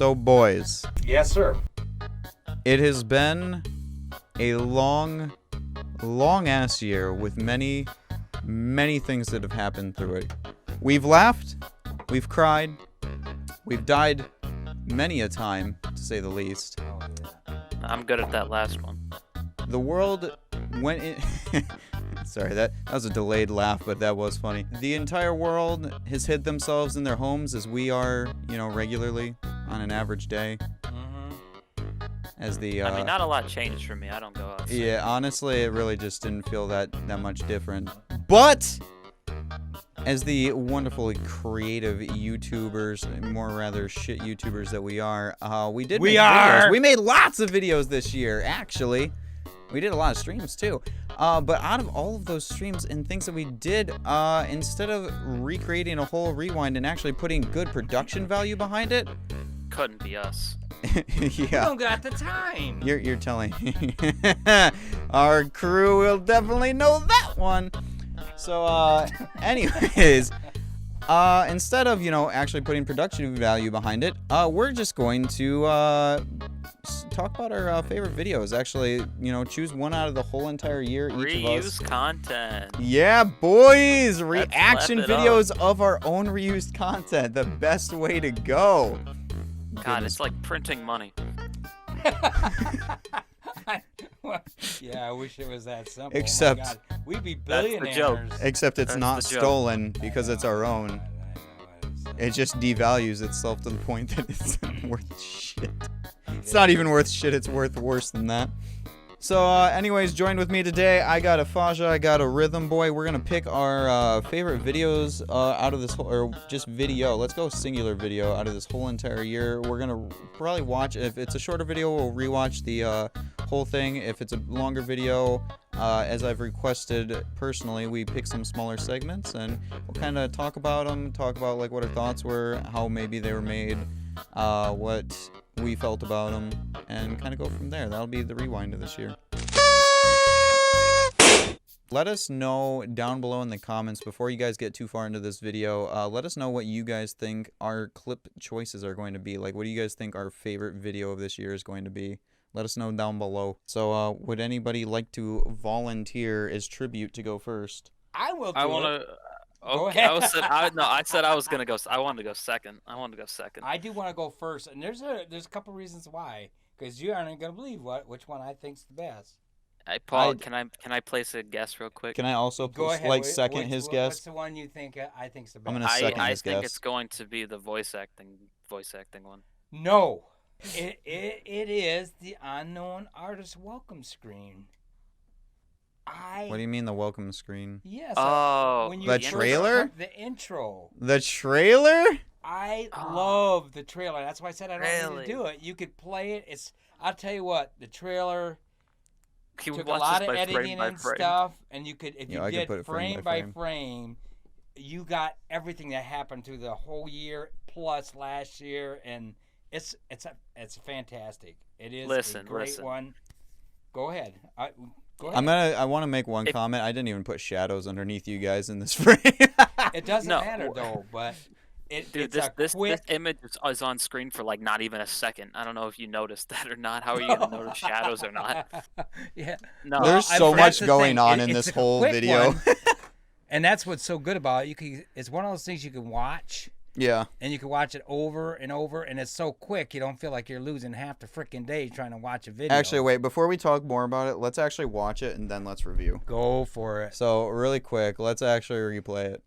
So, boys. Yes, sir. It has been a long ass year with many things that have happened through it. We've laughed, we've cried, we've died many a time, to say the least. Oh, yeah. I'm good at that last one. The world went in... Sorry, that was a delayed laugh, but that was funny. The entire world has hid themselves in their homes as we are, regularly on an average day. As the I mean, not a lot changed for me. I don't go outside. Yeah, honestly, it really just didn't feel that much different. But as the wonderfully creative YouTubers, more rather shit YouTubers that we are, we make videos. We made lots of videos this year, actually. We did a lot of streams too. But out of all of those streams and things that we did, instead of recreating a whole rewind and actually putting good production value behind it, couldn't be us. Yeah. We don't got the time. You're telling me. Our crew will definitely know that one. So, anyways, instead of, actually putting production value behind it, we're just going to talk about our favorite videos. Actually, choose one out of the whole entire year, each of us. Reuse content. Yeah, boys! Reaction Let's clap it videos of our own reused content. The best way to go. God, it's like printing money. Yeah, I wish it was that simple. Except- oh my God. We'd be That's the joke. billionaires. Except it's That's not the joke. stolen because it's our own. It just devalues itself to the point that it's worth shit. It's not even worth shit, it's worth worse than that. So, anyways, joined with me today, I got a Faja, I got a Rhythm Boy. We're gonna pick our favorite videos out of this whole, or just video. Let's go singular video out of this whole entire year. We're gonna probably watch, if it's a shorter video, we'll rewatch the whole thing. If it's a longer video, as I've requested personally, we pick some smaller segments and we'll kind of talk about them, talk about like what our thoughts were, how maybe they were made, what we felt about them, and kind of go from there. That'll be the rewind of this year. Let us know down below in the comments, before you guys get too far into this video, let us know what you guys think our clip choices are going to be. Like, what do you guys think our favorite video of this year is going to be? Let us know down below. So, would anybody like to volunteer as tribute to go first? I will do I want it. to. Go Okay, ahead. I said I was gonna go. I wanted to go second. I do want to go first, and there's a couple reasons why. Because you aren't gonna believe which one I think's the best. Hey, Paul, can I place a guess real quick? Can I also Go ahead. second his What's guess? the one you think I think's the best? I'm gonna second I his think guess. it's going to be the voice acting one. No, it is the unknown artist welcome screen. What do you mean the welcome screen? Yes. Oh, when you the first trailer? heard the intro. The trailer? I love the trailer. That's why I said I don't need Really? to do it. You could play it. I'll tell you what, the trailer He took a watched lot this of by editing frame by and frame. stuff, and you could, if Yeah, you I could did put it frame by frame, you got everything that happened through the whole year plus last year, and it's fantastic. It is a great one. Go ahead. Go ahead. I want to make one comment. I didn't even put shadows underneath you guys in this frame. It doesn't No. matter though, but Dude, it's this quick. image is on screen for like not even a second. I don't know if you noticed that or not. How are you gonna notice shadows or not? Yeah. No. There's I- so that's much the going thing. on It- in it's this a whole quick video. one, and that's what's so good about it. It's one of those things you can watch, Yeah. and you can watch it over and over, and it's so quick you don't feel like you're losing half the freaking day trying to watch a video. Actually, wait, before we talk more about it, let's actually watch it and then let's review. Go for it. So, really quick, let's actually replay it.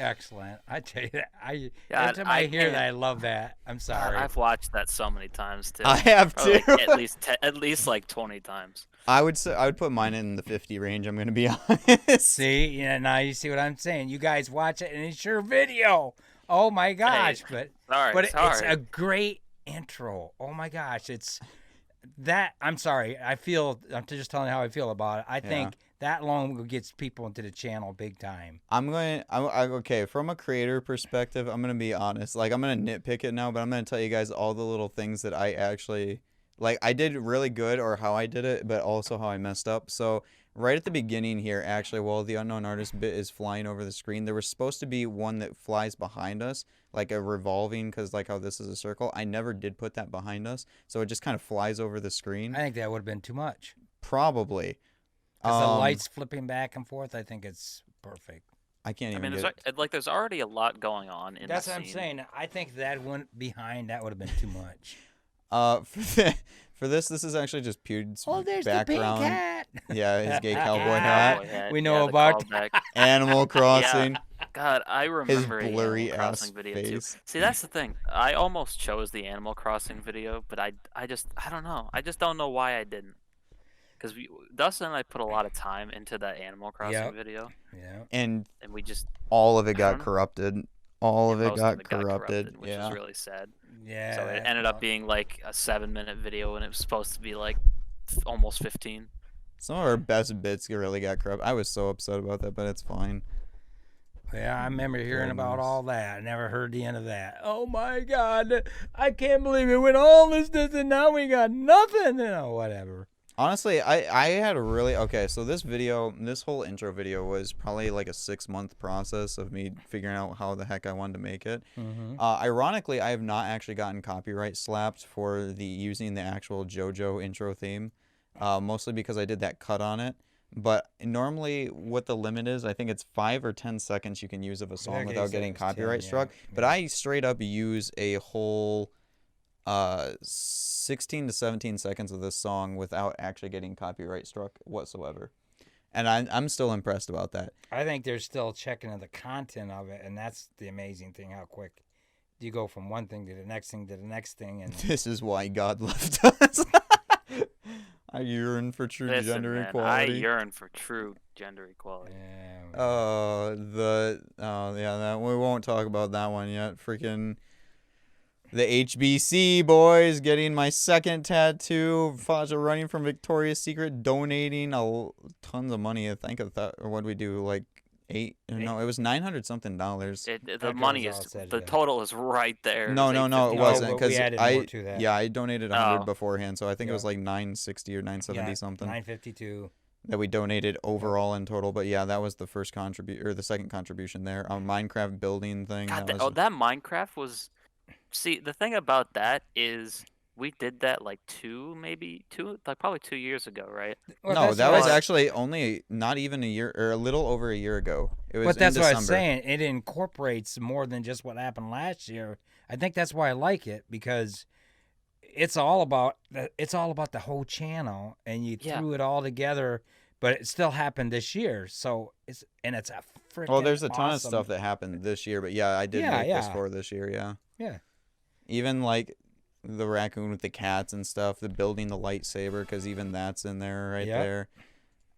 Excellent. I tell you that. Yeah, Every time I hear can't- that, I love that. I'm sorry. I've watched that so many times too. I have Probably too. like at least like 20 times. I would put mine in the 50 range, I'm going to be honest. See, yeah, now you see what I'm saying. You guys watch it, and it's your video. Oh my gosh! Sorry, But it's sorry. a great intro. Oh my gosh! that I'm sorry. I'm just telling you how I feel about it. I think that alone gets people into the channel big time. Okay, from a creator perspective, I'm going to be honest. Like, I'm going to nitpick it now, but I'm going to tell you guys all the little things that I actually, like, I did really good or how I did it, but also how I messed up. So, right at the beginning here, actually, while the unknown artist bit is flying over the screen, there was supposed to be one that flies behind us, like a revolving, because like how this is a circle. I never did put that behind us, so it just kind of flies over the screen. I think that would have been too much. Probably. Because the lights flipping back and forth, I think it's perfect. I can't even there's already a lot going on in That's the what I'm scene. saying. I think that went behind. That would have been too much. For this is actually just Pewd's there's background. The pink hat. Yeah, his gay cowboy hat. We know about Animal Crossing. Yeah. God, I remember his blurry Animal Crossing ass video face. too. See, that's the thing. I almost chose the Animal Crossing video, but I don't know. I just don't know why I didn't. Because Dustin and I put a lot of time into that Animal Crossing video. Yeah. And we just all of it got corrupted. All of it got corrupted, which is really sad. Yeah. So it ended up being like a 7-minute video, and it was supposed to be like almost 15. Some of our best bits really got corrupted. I was so upset about that, but it's fine. Yeah, I remember hearing about all that. I never heard the end of that. Oh my God, I can't believe it. Went all this, and now we got nothing. Whatever. Honestly, I had a really... Okay, so this whole intro video was probably like a 6-month process of me figuring out how the heck I wanted to make it. Mm-hmm. Ironically, I have not actually gotten copyright slapped for using the actual JoJo intro theme, mostly because I did that cut on it. But normally what the limit is, I think it's 5 or 10 seconds you can use of a song without getting copyright struck. Yeah. But I straight up use a whole... 16 to 17 seconds of this song without actually getting copyright struck whatsoever. And I'm still impressed about that. I think they're still checking on the content of it, and that's the amazing thing, how quick you go from one thing to the next thing to the next thing. And this is why God left us. I yearn for true gender equality. I yearn for true gender equality. Yeah. We won't talk about that one yet. Freaking... The HBC boys getting my second tattoo. Faja running from Victoria's Secret, donating tons of money. I think of that, or what did we do? Like $8? No, it was $900 something. The money is the total is right there. No, it wasn't because I donated $100 beforehand, so I think it was like $960 or $970 something. $952 that we donated overall in total. But yeah, that was the first the second contribution there. Minecraft building thing. God, that Minecraft was. See, the thing about that is we did that like probably 2 years ago, right? Well, no, that was actually only not even a year or a little over a year ago. It was But that's in what December. I'm saying. It incorporates more than just what happened last year. I think that's why I like it, because it's all about the whole channel, and you threw it all together. But it still happened this year, so it's a freaking. Well, there's a ton of stuff that happened this year, but yeah, I did make this for this year, yeah. Yeah. Even like the raccoon with the cats and stuff, the building the lightsaber, because even that's in there there.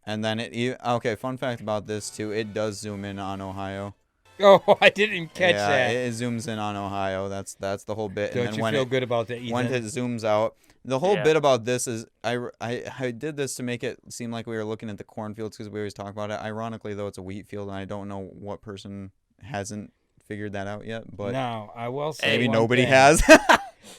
And then okay, fun fact about this too, it does zoom in on Ohio. Oh, I didn't catch that. Yeah, it zooms in on Ohio. That's the whole bit. Don't you feel good about that, Ethan? When it zooms out, the whole bit about this is I did this to make it seem like we were looking at the cornfields because we always talk about it. Ironically, though, it's a wheat field, and I don't know what person hasn't figured that out yet. But no, I will say maybe nobody has.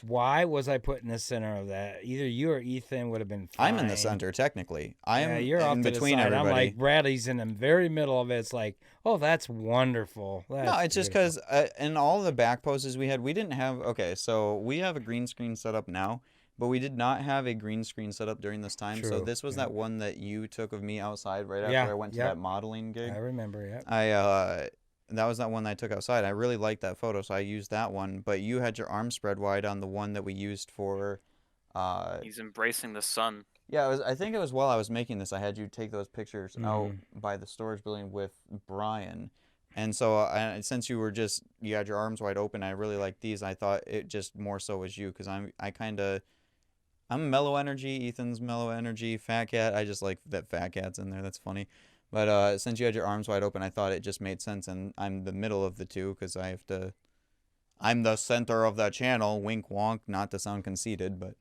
Why was I put in the center of that? Either you or Ethan would have been fine. I'm in the center, technically. You're in between everybody. I'm like, Bradley's in the very middle of it. It's like, oh, that's wonderful. No, it's just because in all the back poses we had, we didn't have... Okay, so we have a green screen set up now, but we did not have a green screen set up during this time. True. So this was that one that you took of me outside right after I went to that modeling gig. I remember, yeah. That was that one that I took outside. I really liked that photo, so I used that one. But you had your arms spread wide on the one that we used for... He's embracing the sun. Yeah, I think it was while I was making this, I had you take those pictures out by the storage building with Brian. And so since you had your arms wide open, I really liked these. I thought it just more so was you, because I'm mellow energy. Ethan's mellow energy. Fat Cat. I just like that Fat Cat's in there. That's funny. But since you had your arms wide open, I thought it just made sense, and I'm the middle of the two because I'm the center of the channel. Wink wonk, not to sound conceited, but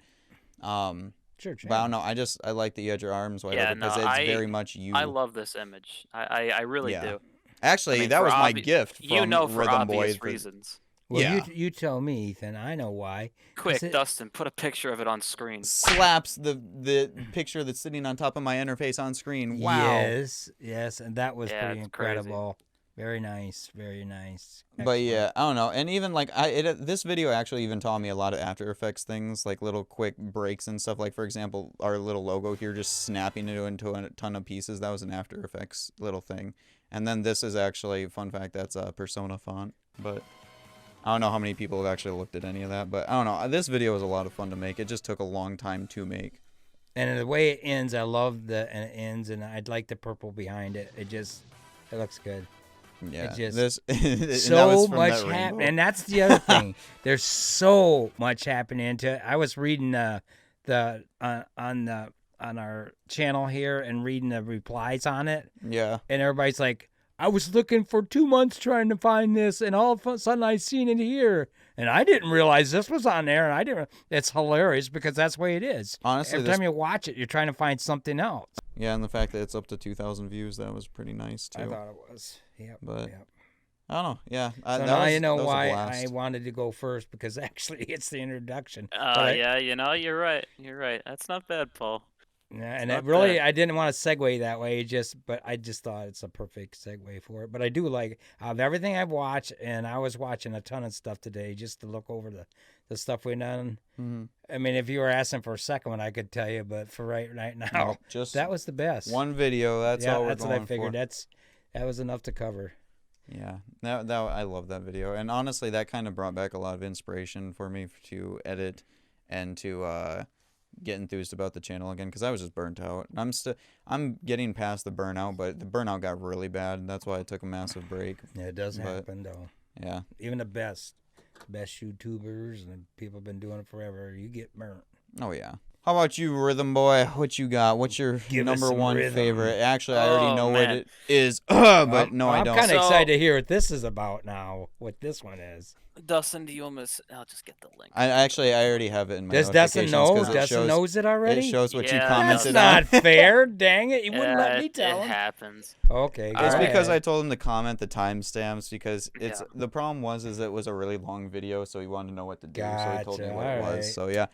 Sure. But I don't know. I like that you had your arms wide open because it's very much you. I love this image. I really do. Actually, that was my gift from for Rhythm Boy. obvious reasons. Well, you tell me, Ethan. I know why. Quick, Dustin, put a picture of it on screen. Slaps the picture that's sitting on top of my interface on screen. Wow. Yes, and that was pretty incredible. Crazy. Very nice. Excellent. But yeah, I don't know. And even like this video actually even taught me a lot of After Effects things, like little quick breaks and stuff. Like for example, our little logo here just snapping it into a ton of pieces. That was an After Effects little thing. And then this is actually, fun fact, that's a Persona font. But I don't know how many people have actually looked at any of that. But I don't know. This video was a lot of fun to make. It just took a long time to make. And the way it ends, I love and it ends, and I'd like the purple behind it. It looks good. Yeah, so much happening, and that's the other thing. There's so much happening into it. I was reading on our channel here and reading the replies on it. Yeah, and everybody's like, "I was looking for 2 months trying to find this, and all of a sudden I seen it here, and I didn't realize this was on there, and I didn't." It's hilarious because that's the way it is. Honestly, every time you watch it, you're trying to find something else. Yeah, and the fact that it's up to 2,000 views, that was pretty nice too. I thought it was. Yep. But I don't know. Yeah. So now you know why I wanted to go first, because actually it's the introduction. Yeah, you're right. You're right. That's not bad, Paul. Yeah, and I didn't want to segue that way, but I just thought it's a perfect segue for it. But I do like of everything I've watched, and I was watching a ton of stuff today just to look over the stuff we've done. Mm-hmm. I mean, if you were asking for a second one, I could tell you, but for right now, just that was the best. One video. That's all we're going for. That's what I figured. That was enough to cover. Yeah, that I love that video, and honestly, that kind of brought back a lot of inspiration for me to edit and to get enthused about the channel again, because I was just burnt out. I'm getting past the burnout, but the burnout got really bad. That's why I took a massive break. Yeah, it does happen though. Yeah, even the best YouTubers and people have been doing it forever. You get burnt. Oh yeah. How about you, Rhythm Boy? What you got? What's your number one favorite? Actually, I already know what it is, but no, I don't. I'm kind of excited to hear what this is about now, what this one is. Dustin, do you want me to... I'll just get the link. I already have it in my Does Dustin know? Dustin knows it already? It shows what you commented That's not fair. Dang it. You wouldn't let me tell him. It happens. Okay. It's because I told him to comment the timestamps, because the problem was it was a really long video, so he wanted to know what to do, so he told me what it was. So, yeah.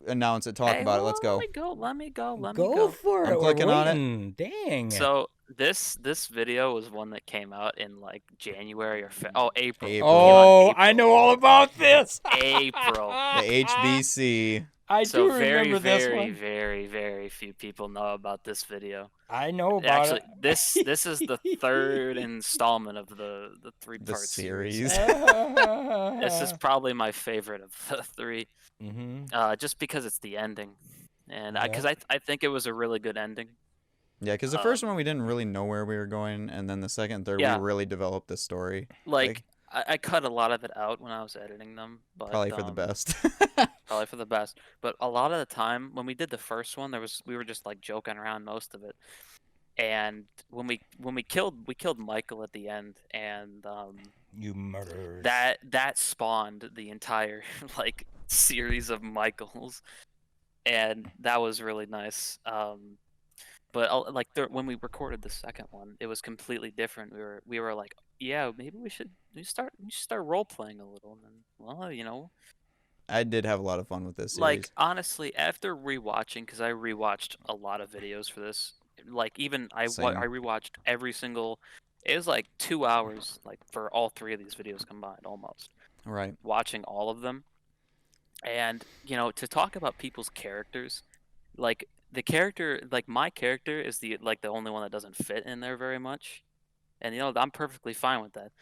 Announce it. Talk about it. Let's go. Let me go. Go for it. I'm clicking on it. Dang. So this video was one that came out in like January or April. Oh, I know all about this. April. The HBC. I do remember this one. Very, very, very few people know about this video. I know about it. Actually, this is the third installment of the three-part series. This is probably my favorite of the three. Mm-hmm. Just because it's the ending, and because I think it was a really good ending. Yeah, because the first one we didn't really know where we were going, and then the second and third we really developed the story. Like I cut a lot of it out when I was editing them, but probably for the best. Probably for the best. But a lot of the time when we did the first one, we were just like joking around most of it. And when we killed Michael at the end, and you murderers. That spawned the entire like series of Michaels, and that was really nice. But like when we recorded the second one, it was completely different. We were like, yeah, maybe we should start role playing a little. And then, well, you know, I did have a lot of fun with this series. Like honestly, after rewatching, because I rewatched a lot of videos for this. Like even I rewatched every single. It was like 2 hours, like for all three of these videos combined, almost. Right. Watching all of them, and you know, to talk about people's characters, like the character, like my character is the only one that doesn't fit in there very much, and you know I'm perfectly fine with that,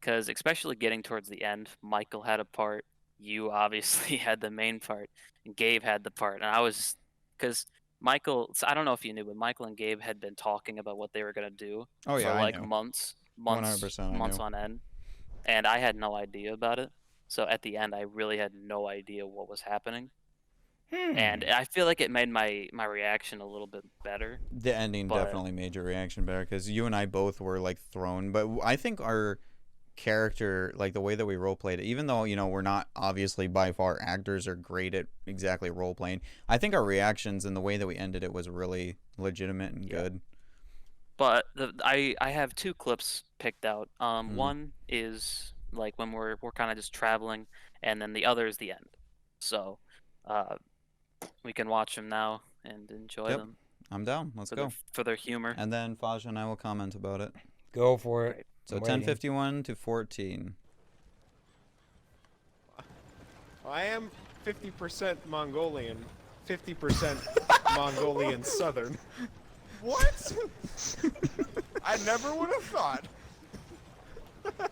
because especially getting towards the end, Michael had a part, you obviously had the main part, and Gabe had the part, and I was because. Michael, I don't know if you knew, but Michael and Gabe had been talking about what they were gonna do for like months 100% on end, and I had no idea about it. So at the end, I really had no idea what was happening, and I feel like it made my reaction a little bit better. The ending definitely made your reaction better, because you and I both were like thrown, but I think our character, like the way that we role played it, even though we're not obviously by far actors or great at exactly role playing, I think our reactions and the way that we ended it was really legitimate and good. But I have 2 clips picked out. One is like when we're kind of just traveling, and then the other is the end. So we can watch them now and enjoy them. I'm down. Let's go. For their humor. And then Faja and I will comment about it. Go for it. Great. So 10:51 to 14. I am 50% Mongolian, 50% Mongolian Southern. What? I never would have thought.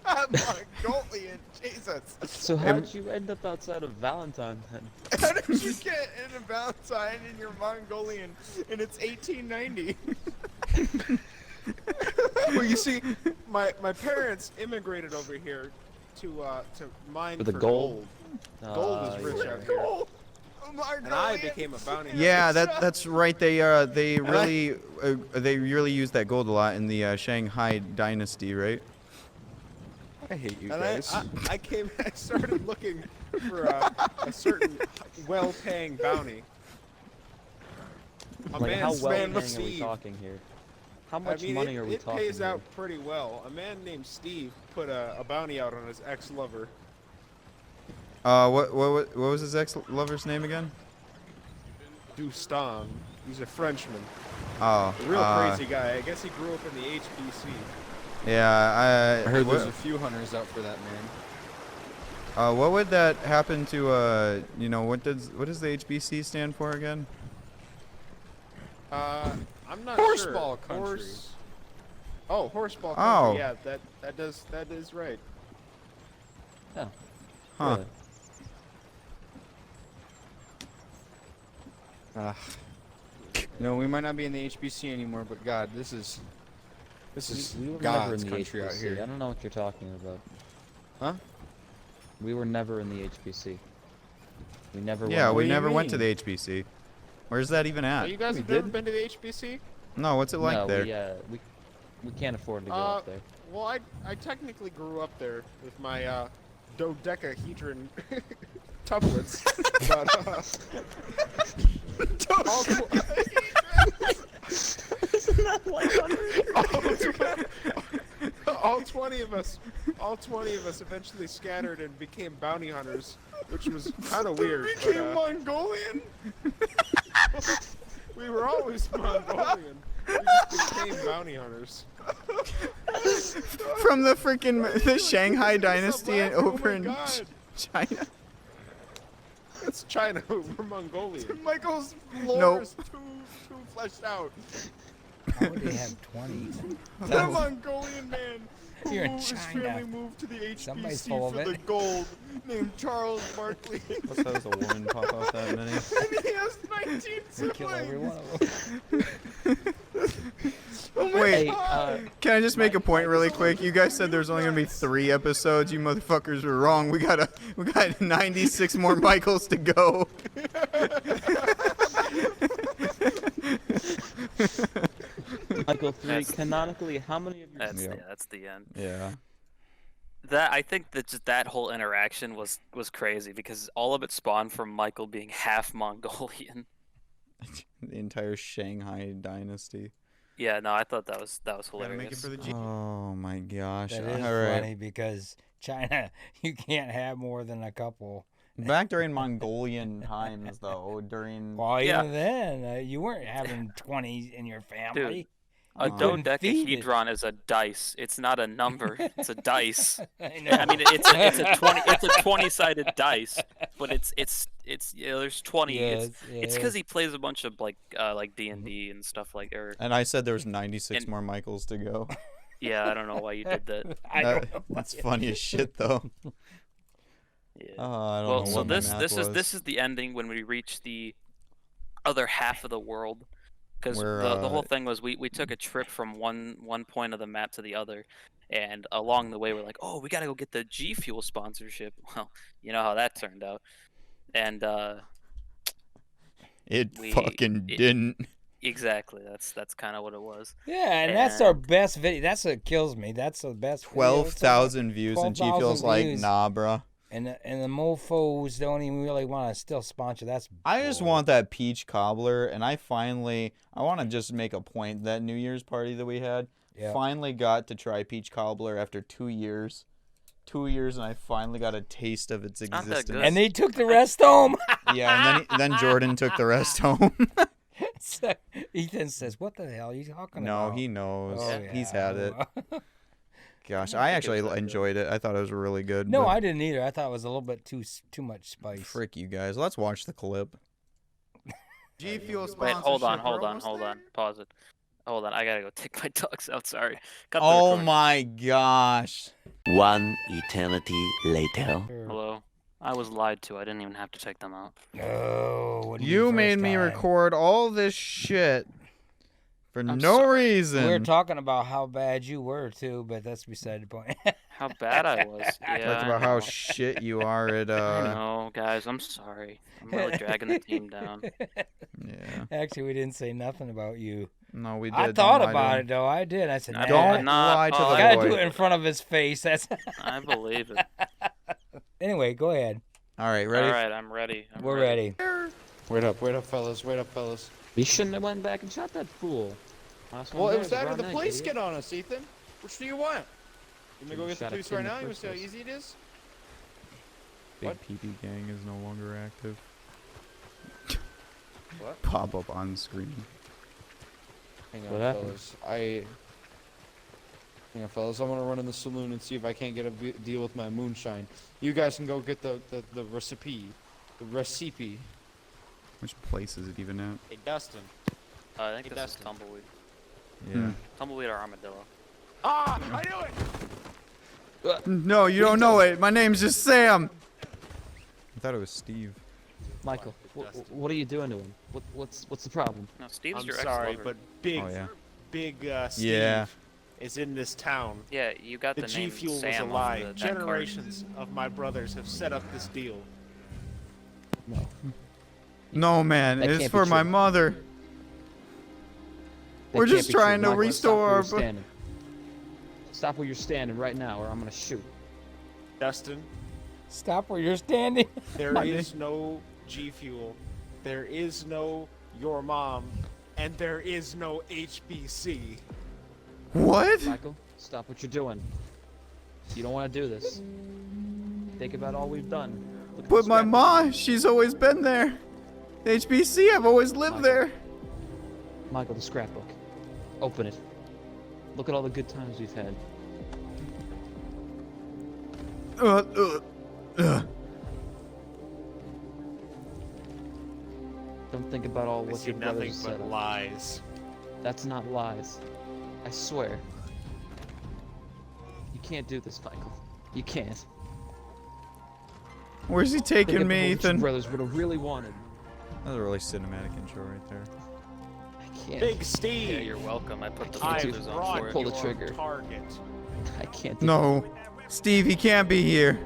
Mongolian, Jesus. So how did you end up outside of Valentine then? How did you get in a Valentine and you're Mongolian and it's 1890? Well, you see, my parents immigrated over here to mine For the gold. gold? Gold is rich out here. And I became a bounty hunter. Yeah, that's right. They really use that gold a lot in the Shanghai dynasty, right? I hate you And guys. I started looking for a certain well-paying bounty. Like how man's well man paying are we Steve. talking here? How I much mean, money are we it talking pays here? out pretty well. A man named Steve put a bounty out on his ex-lover. What was his ex-lover's name again? Dustan. He's a Frenchman. Oh, A real crazy guy. I guess he grew up in the HBC. Yeah, I heard what, there's a few hunters out for that man. what would that happen to what does the HBC stand for again? I'm not sure. Horseball country. Horseball country. Oh. Yeah, that is right. Oh, Huh. really? No, we might not be in the HBC anymore, but God, this is We were never in God's the country out HBC. here. I don't know what you're talking about. Huh? We were never in the HBC. We never Yeah, went. we do you never went to mean? the HBC. Where's that even Oh, at? you guys we have never did? been to the HBC? No, what's it like no, there? we can't afford to go up there. Well, I technically grew up there with my dodecahedron tuplets. But, Isn't that like all 20 of us eventually scattered and became bounty hunters, which was kind of weird. Became Mongolian? We were always Mongolian. We just became bounty hunters. From the the Shanghai Stop dynasty and laughing, over oh in my God. China. It's China. We're Mongolian. Michael's Nope. lore is too fleshed out. How would they have 20? The Mongolian man who You're in his China. family moved to the Somebody's HBC full of for the it. gold, named Charles Barkley. What's that? Does a woman pop out that many? And he has 19 We kill every one siblings. of them. Wait, Hey, can I just make a point really quick? You guys said there's only gonna be 3 episodes. You motherfuckers were wrong. We got 96 more Michaels to go. Michael 3, That's- canonically, how many of your... That's the end. Yeah. I think that just that whole interaction was crazy because all of it spawned from Michael being half Mongolian. The entire Shanghai dynasty. Yeah, no, I thought that was Gotta hilarious. make it for the G. Oh my gosh. That is All right. funny because China, you can't have more than a couple. Back during Mongolian times, though, during Well, Yeah. even then, you weren't having 20 in your family. A You couldn't feed it. dodecahedron is a dice. It's not a number. It's a dice. I know. I mean, it's a 20-sided dice, but it's there's 20. Yes, It's because he plays a bunch of like D&D and stuff like or And I said there was 96 And- more Michaels to go. yeah, I don't know why you did that. I don't know. That's funny as shit, though. Yeah. I don't Well, know so what my this math this is was. this is the ending when we reach the other half of the world. Because Where, the whole thing was we took a trip from one point of the map to the other, and along the way we're like, oh, we gotta go get the G Fuel sponsorship. Well, you know how that turned out, and It we- fucking it- didn't. Exactly. That's kind of what it was. Yeah, and that's our best video. That's what kills me. That's the best. 12,000 views, and G 12,000 feels like, views. nah, bro. And the mofos don't even really want to still sponsor. That's I just want that peach cobbler, and I want to just make a point that New Year's party that we had. Yep. Finally got to try peach cobbler after 2 years. 2 years, and I finally got a taste of its not that existence. good. And they took the rest home. Yeah, and then Jordan took the rest home. So Ethan says, "What the hell are you talking No, about?" he knows. Oh, He's yeah. had it. Gosh, I actually enjoyed it. I thought it was really good. No, but I didn't either. I thought it was a little bit too much spice. frick you guys. Let's watch the clip. G Fuel Wait, hold on. Pause it. Hold on, I gotta go take my dogs out. Sorry. Cut the Oh recording. my gosh. One eternity later. Hello. I was lied to. I didn't even have to take them out. Oh, wouldn't be You first made me time. record all this shit for I'm no sorry. reason. We were talking about how bad you were too, but that's beside the point. How bad I was. Yeah. Talked I about how know. shit you are at I know, guys. I'm sorry. I'm really dragging the team down. Yeah. Actually, we didn't say nothing about you. No, we did. I thought about it though. I did. I said, I nah, Don't Not- lie to oh, the I gotta boy. do it in front of his face. That's. I believe it. Anyway, go ahead. All right, ready? All right, I'm ready. We're ready. Wait up, fellas. Wait up, fellas. You shouldn't have went back and shot that fool. Last one Well, it there was that or around the there, police idiot. get on us, Ethan. Which do you want? You wanna go get the Shot a police kid right in the now? You wanna first see how place. easy it is? Big What? PP gang is no longer active. What? Pop up on screen. Hang What on, happened? fellas. Hang on, fellas. I'm gonna run in the saloon and see if I can't get a deal with my moonshine. You guys can go get the recipe. The recipe. Which place is it even at? Hey, Dustin. I think Hey, this is Dustin. tumbleweed. Yeah. Tumbleweed or armadillo. Ah! I knew it! No, you don't know it. My name's just Sam. I thought it was Steve. Michael, Dustin. what are you doing to him? What's the problem? No, Steve's I'm your sorry, ex-lover. but big, Oh yeah. big Steve Yeah. is in this town. Yeah, you got The the, G name Fuel was Sam a off lie. the deck card. Generations of my brothers have set up this deal. No. No, man. That It's can't for be my true. mother. That We're can't just be true. trying to Michael, restore Stop where our you're standing. Stop where you're standing right now, or I'm gonna shoot. Dustin, Stop where you're standing. there My is no G Fuel, there is no your mom, and there is no HBC. What? Michael, stop what you're doing. You don't want to do this. Think about all we've done. Look at But the my scrap- ma, she's always been there. The HBC, I've always lived Michael. there. Michael, the scrapbook. Open it. Look at all the good times we've had. Uh. Don't think about all I what see your brothers nothing have said. but lies. That's not lies. I swear. You can't do this, Michael. You can't. Where's he Think taking about me, what your Ethan? brothers would have really wanted. That was a really cinematic intro right there. I can't. Big Steve, Yeah, you're welcome. I put the I filters on brought for it. Pull the your trigger. target. I can't do No. Steve, he can't be here.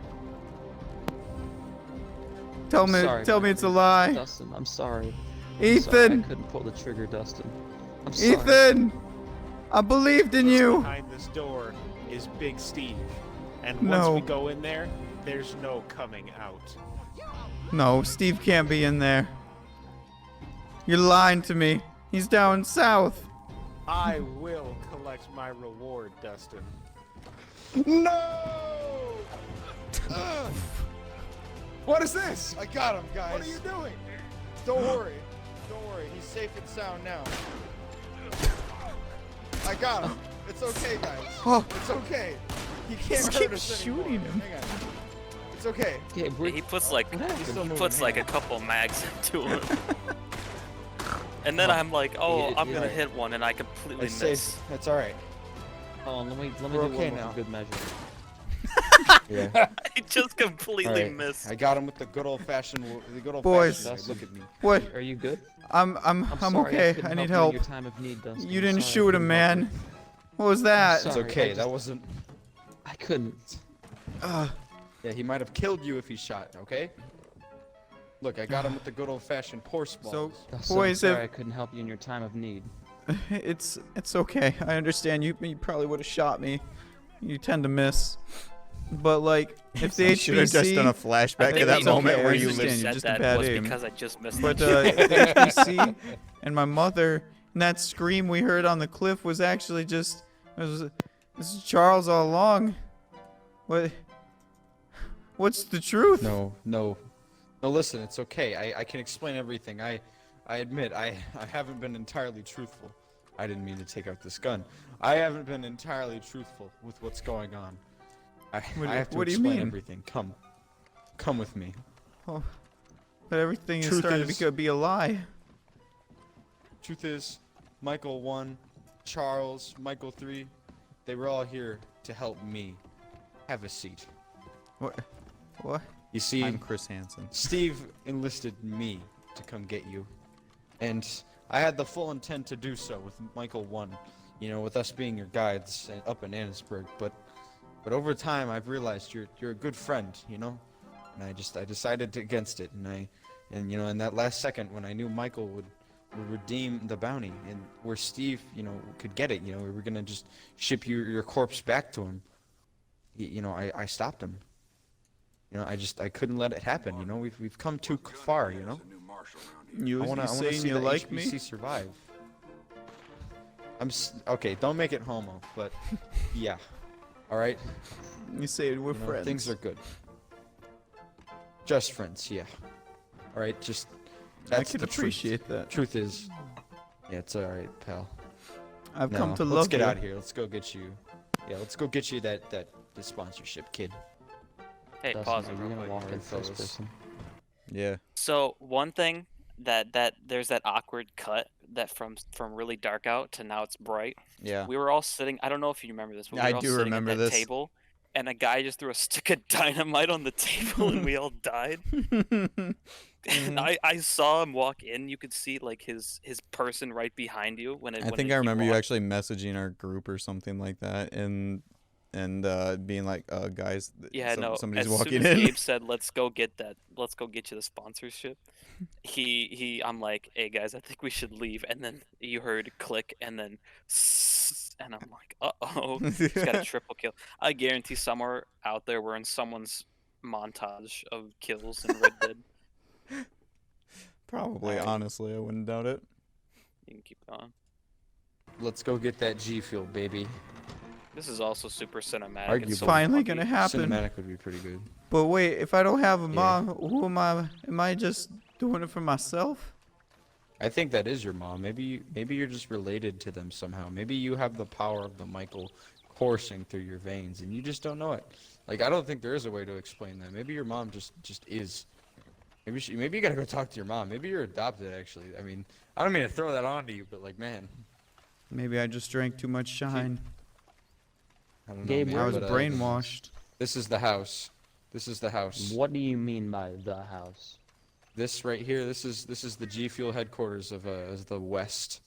Tell me, Sorry, tell me it's a Michael. lie. Dustin, I'm sorry. I'm sorry, I Ethan! couldn't pull the trigger, Dustin. I'm sorry. Ethan! I believed in you. Behind this door is Big Steve, and No. once we go in there, there's no coming out. No, Steve can't be in there. You're lying to me. He's down south. I will collect my reward, Dustin. No! What is this? I got him, guys. What are you doing? Don't worry. Don't worry. He's safe and sound now. I got him. It's okay, guys. Oh. It's okay. He can't Just hurt keep us shooting anymore. him. Hang on. It's okay. Okay, He puts like What happened? still he moving, puts like hang a couple mags into it. And then I'm like, oh, Yeah, I'm yeah. gonna hit one, and I completely It's miss. safe. It's all right. Hold on, let me We're do okay one more now. for good measure. Yeah. I just completely Alright, missed. I got him with the good old fashioned. Boys. Look at me. What? Are you good? I'm sorry, okay. couldn't I need you in help. your time of need, Dustin. You I'm didn't sorry, I shoot him, couldn't help man. What was that? Sorry. It's okay. I That just- wasn't. you. I couldn't. Ugh. Yeah, he might have killed you if he shot. Okay. Look, I got him with the good old-fashioned horse balls. So, So boys, sorry I if couldn't help you in your time of need. it's okay. I understand. You probably would have shot me. You tend to miss. But like, if the I HBC should have just done a flashback to that that moment okay, where I you understand said just a that bad was aim. because I just missed But that. if the HBC and my mother and that scream we heard on the cliff was actually just this is Charles all along. What's the truth? No, listen, it's okay. I can explain everything. I admit, I haven't been entirely truthful. I didn't mean to take out this gun. I haven't been entirely truthful with what's going on. I have to what do you explain mean? everything. Come with me. Oh, but everything is Truth starting is- to be a lie. Truth is, Michael 1, Charles, Michael 3, they were all here to help me. Have a seat. What? You see, I'm Chris Hansen. Steve enlisted me to come get you. And I had the full intent to do so with Michael 1, you know, with us being your guides up in Annisburg, but over time I've realized you're a good friend, you know? And I decided against it, and you know, in that last second when I knew Michael would redeem the bounty and where Steve, you know, could get it, you know, we were going to just ship your corpse back to him. You know, I stopped him. You know, I couldn't let it happen, you know? We've come too far, you know? You I wanna saying see you the like HBC me? survive. Okay, don't make it homo, but yeah. All right. You say we're You know, friends. things are good. Just friends, yeah. All right, just I that's can the appreciate that. truth. Truth is, yeah, it's all right, pal. I've Now, come to let's love get you. out of here. Let's go get you. Yeah, let's go get you the sponsorship, kid. Hey, Dustin, pause are it you real gonna quick. walk Alright, in first fellas. person? Yeah. So one thing that there's that awkward cut that from really dark out to now it's bright. Yeah. We were all sitting. I don't know if you remember this, but we I were all do sitting remember at that this. table, and a guy just threw a stick of dynamite on the table, and we all died. And I saw him walk in. You could see like his person right behind you when it. I think I remember you actually messaging our group or something like that, and being like, guys, Yeah, no. somebody's As walking soon as in. Gabe said, "Let's go get that. Let's go get you the sponsorship," I'm like, "Hey guys, I think we should leave." And then you heard click, and then, and I'm like, "Uh-oh, he's got a triple kill." I guarantee somewhere out there we're in someone's montage of kills in Red Dead. Probably, Alright. honestly, I wouldn't doubt it. You can keep going. Let's go get that G Fuel, baby. This is also super cinematic. Arguably. It's so Finally funny. gonna happen. Cinematic would be pretty good. But wait, if I don't have a Yeah. mom, who am I? Am I just doing it for myself? I think that is your mom. Maybe you're just related to them somehow. Maybe you have the power of the Michael coursing through your veins, and you just don't know it. Like, I don't think there is a way to explain that. Maybe your mom just is. Maybe you gotta go talk to your mom. Maybe you're adopted, actually. I mean, I don't mean to throw that on to you, but like, man, Maybe I just drank too much shine. I don't know. Gabe, man, I was but, brainwashed. This is the house. This is the house. What do you mean by the house? This right here. This is the G Fuel headquarters of the West.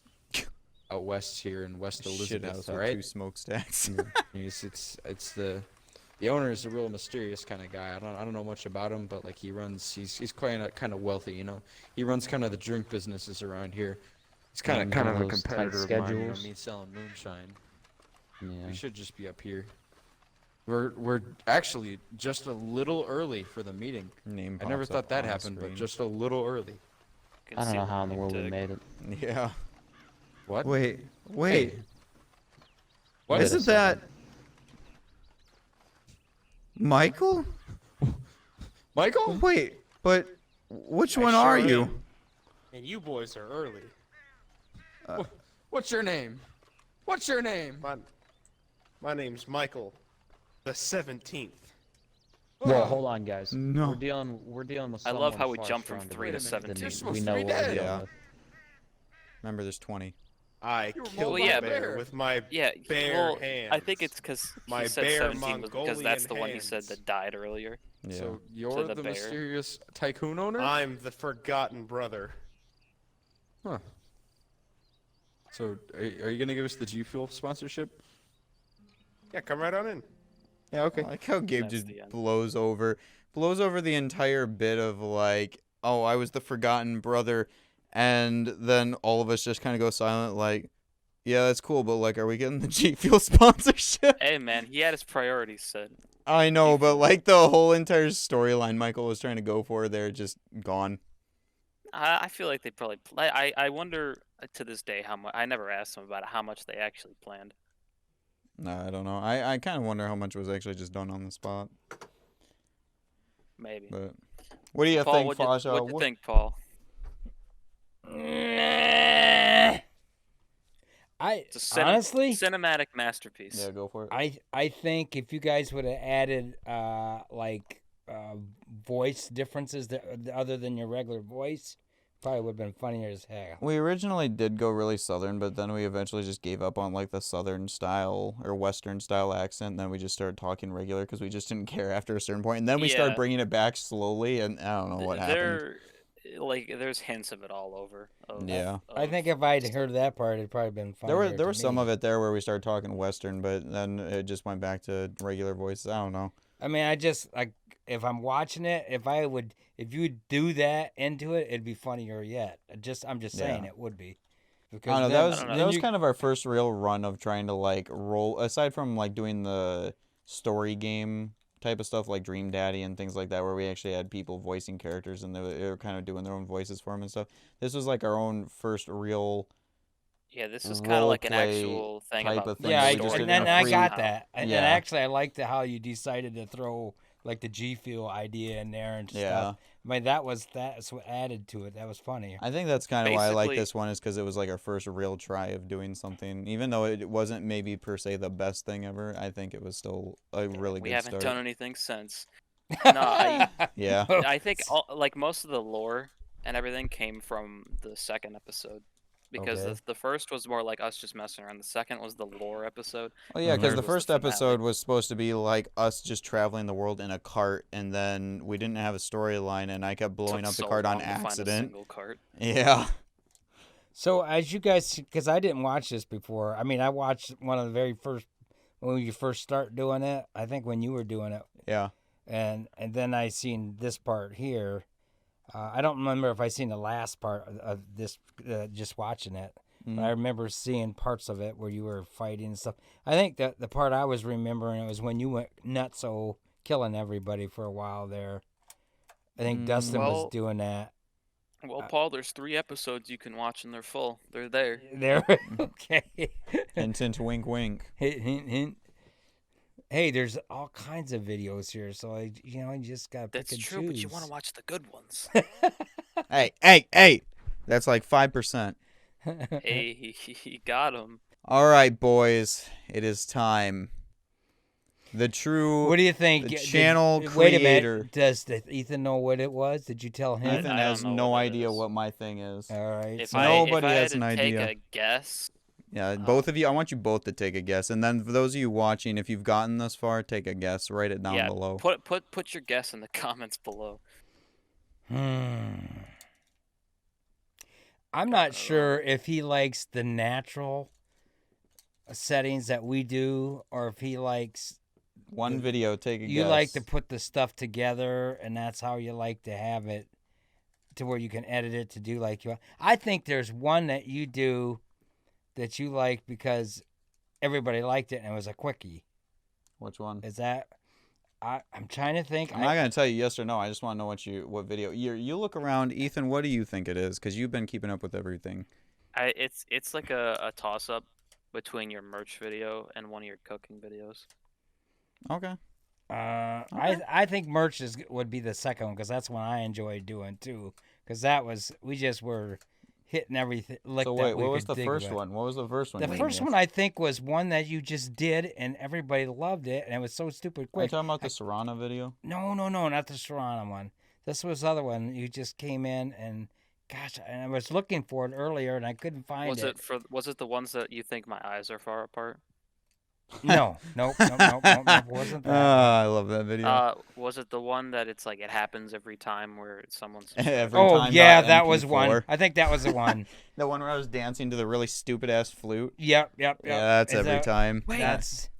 Out west here in West Shit Elizabeth. house All with right. 2 smokestacks. It's the owner is a real mysterious kind of guy. I don't know much about him, but like he's quite kind of wealthy, you know. He runs kind of the drink businesses around here. He's kind And of one a of those tight competitor of mine, you know, schedules. me selling moonshine. Yeah. We should just be up here. We're actually just a little early for the meeting. Name I never pops thought up that on the happened, but screen. just a little early. Can I don't see know the how in the name world we tag. made it. Yeah. What? Wait. Hey, what? Wait a Isn't that second. Michael? Michael? Wait, but which I one sure are am. you? And you boys are early. What's your name? What's your name? My name's Michael, the 17th. Whoa, hold on, guys. No. We're dealing with. I love someone how we far jump from stronger 3 than to us 17. You're than supposed we to know be what we're dead. dealing Yeah. with. Remember, there's 20. I You were killed mauled by a a bear bear. with my Yeah, bare well, hands. I think it's because My he said bare 17 was because that's the one he said Mongolian that died earlier. Yeah. So you're the the bear. mysterious tycoon owner? I'm the forgotten brother. Huh. So are you gonna give us the G Fuel sponsorship? Yeah, come right on in. Yeah. Okay. I like how Gabe That's just the end. blows over the entire bit of like oh, I was the forgotten brother, and then all of us just kind of go silent, like, yeah, that's cool, but like, are we getting the G Fuel sponsorship? Hey man, he had his priorities set. I know, but like the whole entire storyline Michael was trying to go for, they're just gone. I feel like they probably. I wonder to this day how much. I never asked them about it, how much they actually planned. No, I don't know. I kind of wonder how much was actually just done on the spot. Maybe. But what do you Paul, think, what Fasha? do you think, Paul? It's a honestly cinematic masterpiece. Yeah, go for it. I think if you guys would have added voice differences other than your regular voice, probably would have been funnier as heck. We originally did go really southern, but then we eventually just gave up on like the southern style or western style accent. And then we just started talking regular because we just didn't care after a certain point. And then we started bringing it back slowly, and I don't know what happened. There's hints of it all over. I think if I'd heard that part, it'd probably been funnier. There was some of it there where we started talking western, but then it just went back to regular voices. I don't know. I mean, I just like if I'm watching it, if you would do that into it, it'd be funnier yet. I'm just saying it would be. Because I don't know. That was kind of our first real run of trying to like roll. Aside from like doing the story game type of stuff like Dream Daddy and things like that, where we actually had people voicing characters and they were kind of doing their own voices for them and stuff. This was like our own first real. Yeah, this is kind of like an actual thing type about of thing. Yeah, I got that. Yeah. And actually, I liked how you decided to throw like the G Fuel idea in there and stuff. I mean, that's what added to it. That was funny. I think that's kind of why I like this one, is because it was like our first real try of doing something. Even though it wasn't maybe per se the best thing ever, I think it was still a really good start. We haven't done anything since. No, I think like most of the lore and everything came from the second episode. Because the first was more like us just messing around. The second was the lore episode. Oh yeah, because the first episode was supposed to be like us just traveling the world in a cart, and then we didn't have a storyline, and I kept blowing up the cart on accident. Yeah. So as you guys, because I didn't watch this before. I mean, I watched one of the very first when you first start doing it. I think when you were doing it. Yeah. And then I seen this part here. I don't remember if I seen the last part of this, just watching it. But I remember seeing parts of it where you were fighting and stuff. I think that the part I was remembering was when you went nutso killing everybody for a while there. I think Dustin was doing that. Well, Paul, there's 3 episodes you can watch and they're full. They're there. Okay. Hint, hint, wink, wink. Hint, hint, hint. Hey, there's all kinds of videos here, so you just gotta pick and choose. That's true, but you want to watch the good ones. Hey! That's like 5%. Hey, he got him. All right, boys, it is time. The true. What do you think? Channel creator. Wait a minute. Does Ethan know what it was? Did you tell him? Ethan has no idea what my thing is. All right. Nobody has an idea. If I had to take a guess. Yeah, both of you. I want you both to take a guess, and then for those of you watching, if you've gotten this far, take a guess. Write it down below. Put your guess in the comments below. I'm not sure if he likes the natural settings that we do, or if he likes one video. Take a guess. You like to put the stuff together, and that's how you like to have it, to where you can edit it to do like you. I think there's one that you do that you like because everybody liked it and it was a quickie. Which one? Is that? I'm trying to think. I'm not gonna tell you yes or no. I just want to know what video. You look around, Ethan. What do you think it is? Because you've been keeping up with everything. It's like a toss up between your merch video and one of your cooking videos. Okay. I think merch would be the second one because that's one I enjoy doing too. Because we just were hitting everything. So wait, what was the first one? What was the first one? The first one I think was one that you just did and everybody loved it and it was so stupid quick. Are you talking about the Serrano video? No, not the Serrano one. This was the other one. You just came in and gosh, and I was looking for it earlier and I couldn't find it. Was it the ones that you think my eyes are far apart? No, it wasn't that. I love that video. Was it the one that it's like it happens every time where someone's that was one. I think that was the one. The one where I was dancing to the really stupid ass flute. Yep. Yeah, that's every time. Wait,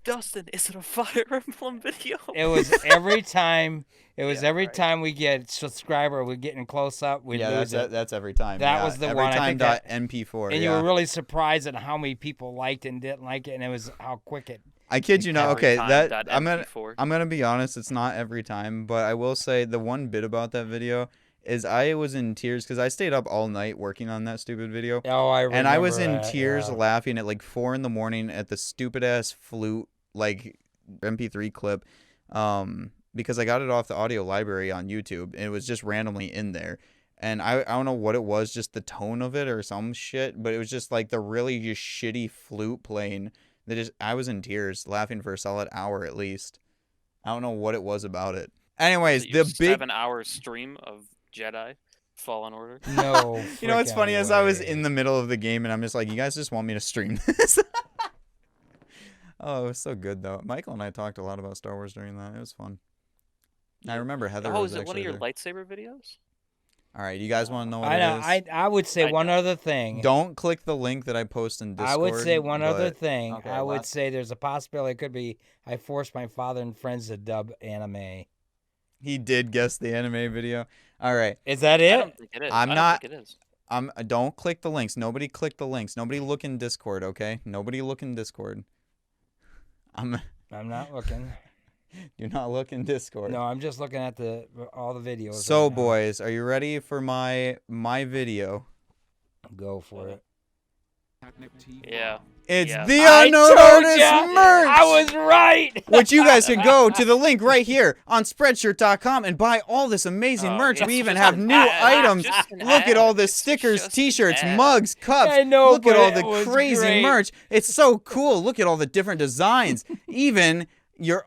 Dustin, is it a Fire Emblem video? It was every time. It was Yeah, every right. time we get subscriber, we're getting close up, we lose it. That's every time. That yeah. was the every one. I time think that, MP4. and yeah. you were really surprised at how many people liked it and didn't like it, and it was how quick it. I kid you not. Every Okay, time that dot I'm MP4. gonna be honest. It's not every time, but I will say the one bit about that video is I was in tears because I stayed up all night working on that stupid video, Oh, I remember. and I was in that, tears yeah. laughing at like 4 a.m. at the stupid ass flute like MP3 clip, because I got it off the audio library on YouTube and it was just randomly in there. And I don't know what it was, just the tone of it or some shit, but it was just like the really just shitty flute playing. I was in tears, laughing for a solid hour at least. I don't know what it was about it. Anyways, Your the big 7-hour stream of Jedi Fallen Order. No. You know what's frickin' funny is I was way. in the middle of the game and I'm just like, you guys just want me to stream this? Oh, it was so good though. Michael and I talked a lot about Star Wars during that. It was fun. I remember Heather Oh, was is it one actually of your there. lightsaber videos? All right, you guys want to know what I know. it is? I would say I one know. other thing. Don't click the link that I post in Discord. I would say one other but- thing. Okay, I would last- say there's a possibility it could be I forced my father and friends to dub anime. He did guess the anime video. All right. Is that I it? don't think it is. I'm I don't not- think it is. Don't click the links. Nobody click the links. Nobody look in Discord, okay? Nobody look in Discord. I'm not looking. Do not look in Discord. No, I'm just looking at all the videos. So right now. boys, are you ready for my video? Go for it. Yeah. It's Yeah. the I Unknown told Artist ya! merch! I was right. Which you guys can go to the link right here on Spreadshirt.com and buy all this amazing Oh, merch. it's We even just have an new ad. items. Just an Look at all ad. the It's stickers, just an t-shirts, ad. mugs, cups. I know, Look at but all it the was crazy great. merch. It's so cool. Look at all the different designs. Even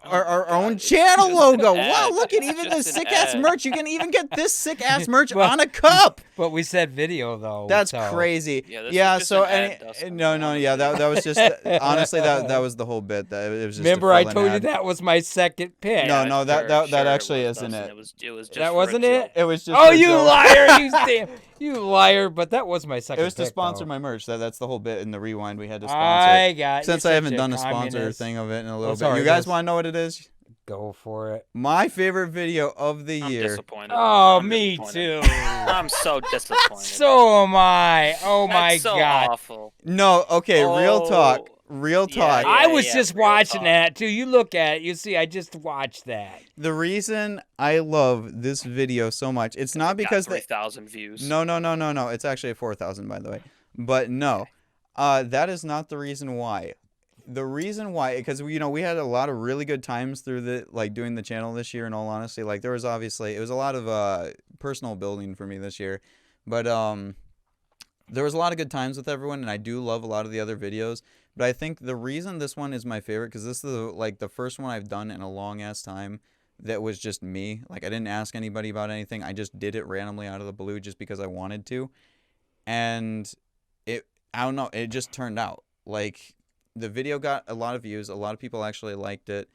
our own channel just logo. an ad. Wow, look at It's even the just an sick-ass ad. merch. You can even get this sick-ass merch But- on a cup. But we said video though. That's so. crazy. Yeah, this Yeah, is just so an ad, Dustin. no, yeah, that was just honestly that was the whole bit. That it was just. Remember, to I fill an told you ad. that was my second pick. No, Yeah, no, that sure actually was, isn't Dustin. it. It was just That for a wasn't joke. it? It was just. Oh, for a you joke. liar! You liar! But that was my second. It was to pick, sponsor though. my merch. That's the whole bit in the rewind. We had to sponsor. I got. Since you're I such haven't done a sponsor communist. thing of it in a little bit. sorry, You guys yes. want to know what it is? Go for it. My favorite video of the I'm year. disappointed. Oh, I'm me disappointed. too. I'm so disappointed. So am I. Oh my That's so god. awful. No, okay, real talk. Oh, Real yeah, talk. yeah. I was just real watching talk. that too. You look at it. You see, I just watched that. The reason I love this video so much, it's not because Got 3,000 views. No. It's actually 4,000, by the way. But no, that is not the reason why. The reason why, because we had a lot of really good times through doing the channel this year. In all honesty, there was obviously it was a lot of personal building for me this year, but there was a lot of good times with everyone, and I do love a lot of the other videos. But I think the reason this one is my favorite, because this is the first one I've done in a long ass time that was just me. I didn't ask anybody about anything. I just did it randomly out of the blue just because I wanted to. And I don't know, it just turned out. The video got a lot of views. A lot of people actually liked it.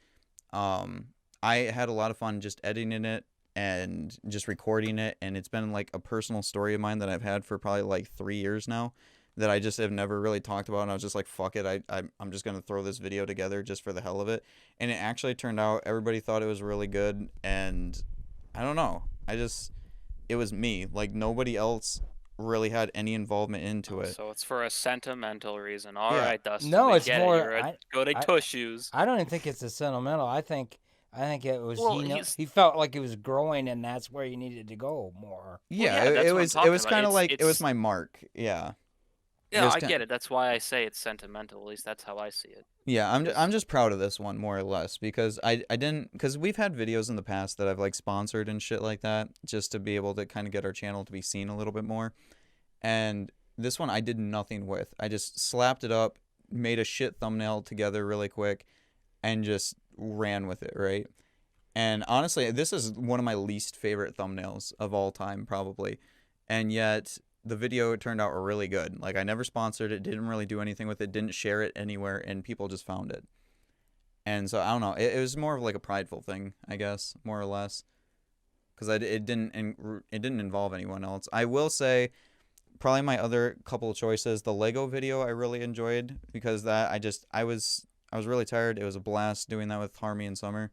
I had a lot of fun just editing it and just recording it. And it's been a personal story of mine that I've had for probably 3 years now that I just have never really talked about. And I was just like, fuck it. I'm just going to throw this video together just for the hell of it. And it actually turned out, everybody thought it was really good. And I don't know. It was me. Nobody else really had any involvement into it. So it's for a sentimental reason. All Yeah. right, Dustin. No, we it's get it. more- You're a goody two shoes. I don't even think it's a sentimental. I think it was Well, he felt like he was growing, and that's where he needed to go more. Yeah, yeah, that's it what I'm was talking kind of about. it was It's- my mark. Yeah. Yeah, was I kin- get it. That's why I say it's sentimental. At least that's how I see it. Yeah, I'm just proud of this one more or less because I didn't, because we've had videos in the past that I've sponsored and shit like that just to be able to kind of get our channel to be seen a little bit more. And this one I did nothing with. I just slapped it up, made a shit thumbnail together really quick, and just ran with it, right? And honestly, this is one of my least favorite thumbnails of all time, probably. And yet, the video turned out really good. I never sponsored it, didn't really do anything with it, didn't share it anywhere, and people just found it. And so, I don't know. It was more of a prideful thing, I guess, more or less. Because it didn't involve anyone else. I will say, probably my other couple of choices, the Lego video I really enjoyed because that I was really tired. It was a blast doing that with Harmy and Summer.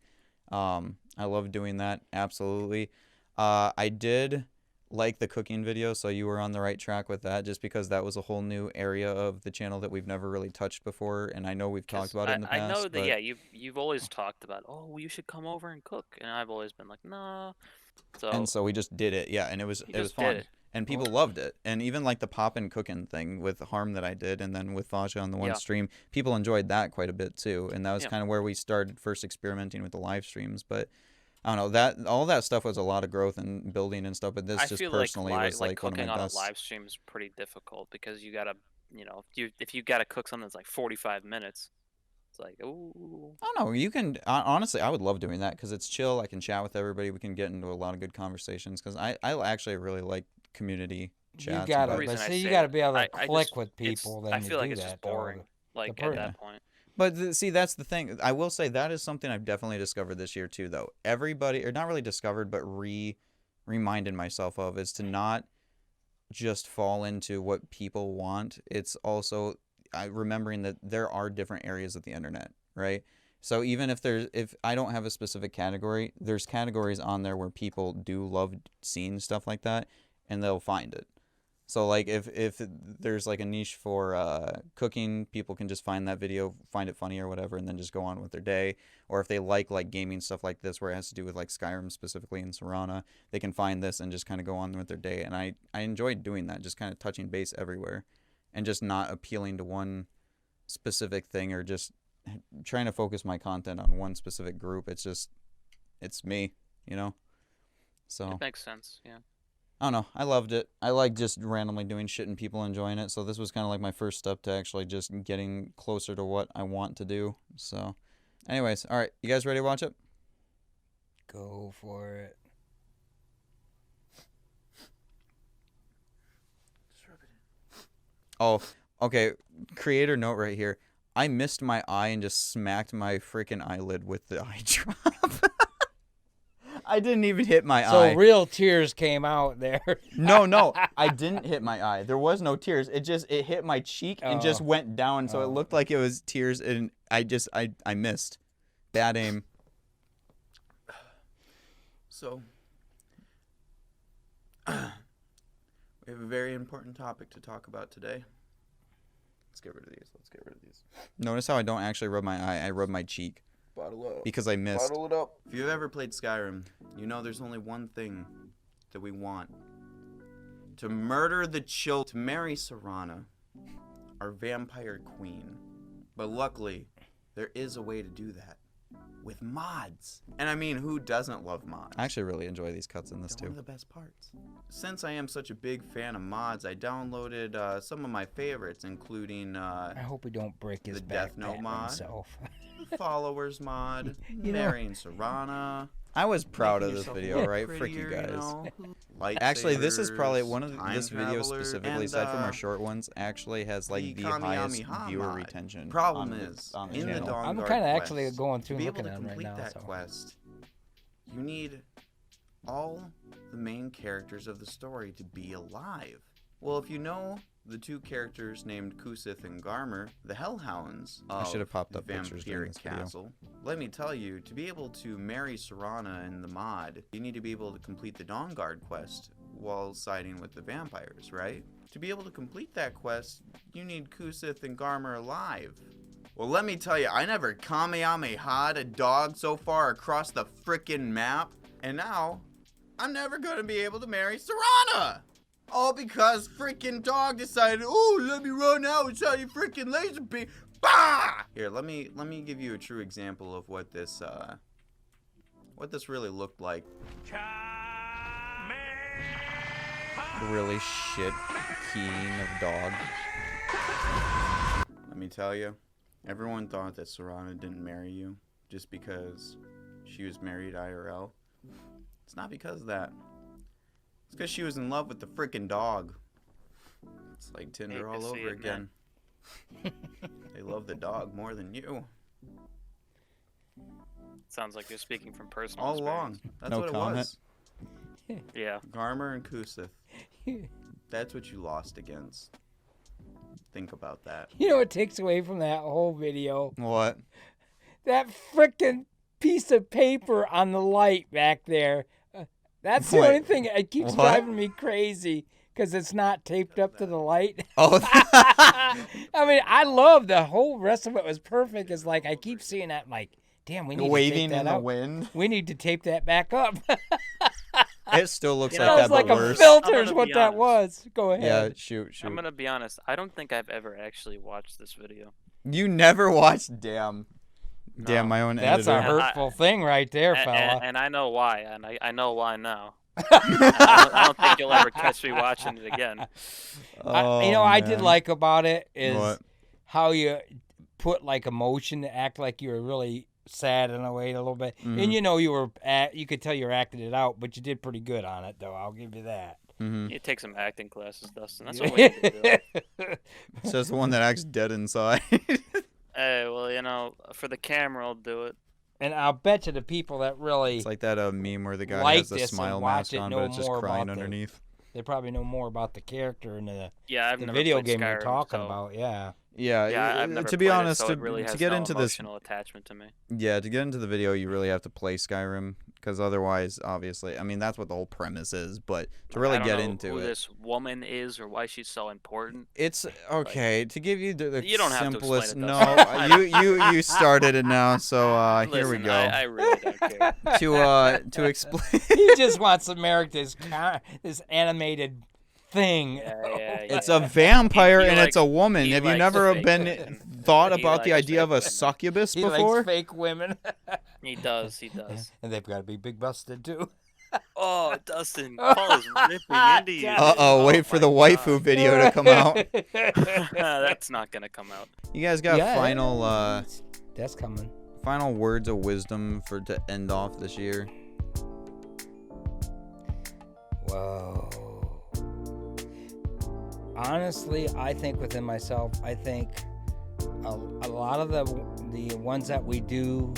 I love doing that, absolutely. I did like the cooking video, so you were on the right track with that, just because that was a whole new area of the channel that we've never really touched before, and I know we've talked about it in the past. I know that, but... yeah, you've always talked about, oh, you should come over and cook, and I've always been like, nah. So we just did it, yeah, and it was fun. And people loved it. And even like the poppin' cooking thing with Harm that I did, and then with Vaja on the one stream, people enjoyed that quite a bit too. And that was kind of where we started first experimenting with the live streams. But I don't know, all that stuff was a lot of growth and building and stuff. But this just personally was like one of my best. Cooking on a live stream is pretty difficult because you gotta, if you gotta cook something that's like 45 minutes, it's like, ooh. I don't know. You can honestly, I would love doing that because it's chill. I can chat with everybody. We can get into a lot of good conversations because I actually really like community chats. You gotta be able to click with people. Then I feel like it's just boring. Like at that point. But see, that's the thing. I will say that is something I've definitely discovered this year too, though. Everybody, or not really discovered, but reminded myself of, is to not just fall into what people want. It's also remembering that there are different areas of the internet, right? So even if I don't have a specific category, there's categories on there where people do love seeing stuff like that, and they'll find it. So like if there's like a niche for cooking, people can just find that video, find it funny or whatever, and then just go on with their day. Or if they like gaming stuff like this, where it has to do with like Skyrim specifically and Serana, they can find this and just kind of go on with their day. And I enjoyed doing that, just kind of touching base everywhere, and just not appealing to one specific thing or just trying to focus my content on one specific group. It's me, So it makes sense, yeah. I don't know. I loved it. I like just randomly doing shit and people enjoying it. So this was kind of like my first step to actually just getting closer to what I want to do. So anyways, all right. You guys ready to watch it? Go for it. Oh, okay. Creator note right here. I missed my eye and just smacked my freaking eyelid with the eye drop. I didn't even hit my eye. So real tears came out there. No, I didn't hit my eye. There was no tears. It hit my cheek and just went down, so it looked like it was tears, and I missed. Bad aim. So, we have a very important topic to talk about today. Let's get rid of these. Notice how I don't actually rub my eye. I rub my cheek. Bottle up. Because I missed. Bottle it up. If you've ever played Skyrim, you know there's only one thing that we want. To murder the children. To marry Serana, our vampire queen. But luckily, there is a way to do that. With mods. And I mean, who doesn't love mods? I actually really enjoy these cuts in this too. One of the best parts. Since I am such a big fan of mods, I downloaded some of my favorites, including I hope we don't break his the back Death Note mod, himself. the Followers mod, marrying Serana. I was proud of this video, right? Frick you guys. Actually, this is probably one of this video specifically, aside from our short ones, actually has like the highest viewer retention. Problem is, in the Dawn I'm Guard kind of quest, actually going through to be looking able at to them right complete now. that quest, you need all the main characters of the story to be alive. Well, if you know the two characters named Kusith and Garmer, the Hellhounds of I should have popped the up pictures during Vampiric this video. Castle, let me tell you, to be able to marry Serana in the mod, you need to be able to complete the Dawn Guard quest while siding with the vampires, right? To be able to complete that quest, you need Kusith and Garmer alive. Well, let me tell you, I never Kamehameha'd a dog so far across the frickin' map, and now I'm never gonna be able to marry Serana! All because freaking dog decided, oh, let me run out inside your freaking laser beam. Bah! Here, let me give you a true example of what this really looked like. Really shit keying of dog. Let me tell you, everyone thought that Serana didn't marry you just because she was married IRL. It's not because of that. It's because she was in love with the freaking dog. It's like Tinder all over again. They love the dog more than you. Sounds like you're speaking from personal All experience. along. That's No what comment. it was. Yeah. Garmer and Kusith. That's what you lost against. think about that. You know what takes away from that whole video? What? That frickin' piece of paper on the light back there. That's the only thing that keeps driving me crazy because it's not taped up to the light. Oh. I mean, I love the whole rest of it was perfect. It's like I keep seeing that, like, damn, we need waving to tape that in the up. wind. We need to tape that back up. It still looks like That that, was like but a worse. filter is I'm gonna what be that honest. was. Go ahead. Yeah, shoot. I'm gonna be honest. I don't think I've ever actually watched this video. You never watched Damn, No. my own That's editor. a hurtful thing right there, fella. And I know why, and I know why now. I don't think you'll ever catch me watching it again. I did man. like about it is What? how you put like emotion to act like you were really sad in a way a little bit. Mhm. And you could tell you were acting it out, but you did pretty good on it though. I'll give you that. Mm-hmm. You take some acting classes, Dustin. That's what we need to do. Says the one that acts dead inside. Hey, well, for the camera, I'll do it. And I'll bet you the people that really It's like that meme where the guy like has the this and smile watch mask it on, know but it's just more crying about the- underneath. they probably know more about the character and the Yeah, I've never video played game Skyrim, you're talking so- about. Yeah. Yeah, Yeah, I've never to be played honest, it, so it really to has get no into this, emotional attachment to me. yeah, to get into the video, you really have to play Skyrim, because otherwise, obviously, I mean, that's what the whole premise is. But to really I don't get know into who it, this woman is or why she's so important. it's okay to give you the You don't have to simplest. explain it, No, Dustin. you started it now, so here we Listen, go. I really don't care. To explain. He just wants to marry this animated thing. Yeah. It's a vampire He and it's a woman. he Have you likes never fake been women. thought He about the likes idea of a fake women. succubus He before? likes fake women. He does. And they've got to be big busted too. Oh, Dustin, Paul is ripping into you. Uh-oh, wait for the my waifu God. video to come out. That's not gonna come out. You guys got Yeah, final That's coming. final words of wisdom to end off this year? Whoa. Honestly, I think within myself, I think a lot of the ones that we do,